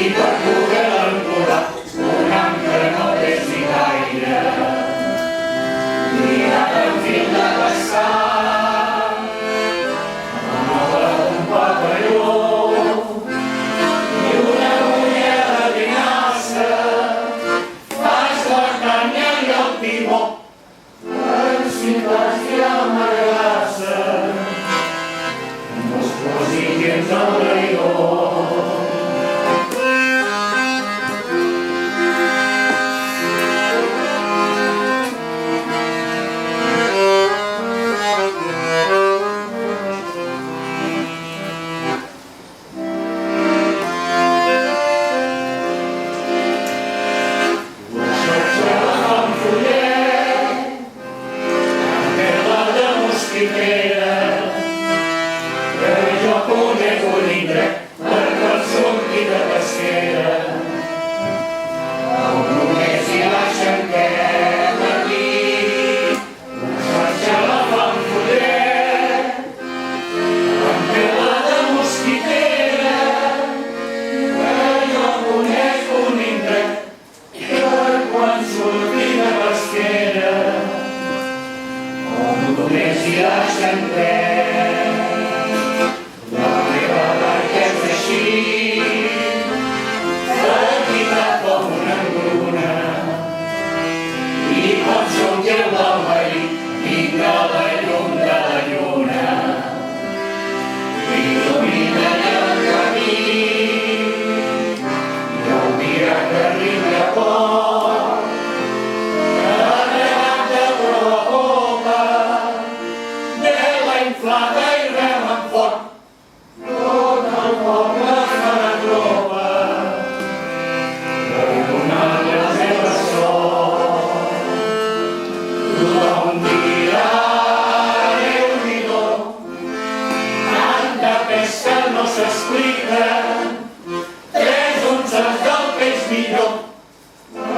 i per poder encolar un ham que no pesi gaire. Mirat en fil de pescar amb l'obra d'un papalló i una mulleda de vinastre fas la canya i el timó encintats i amargar-se no es posi gens al traïdor.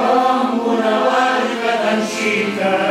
Amb una barca tan xica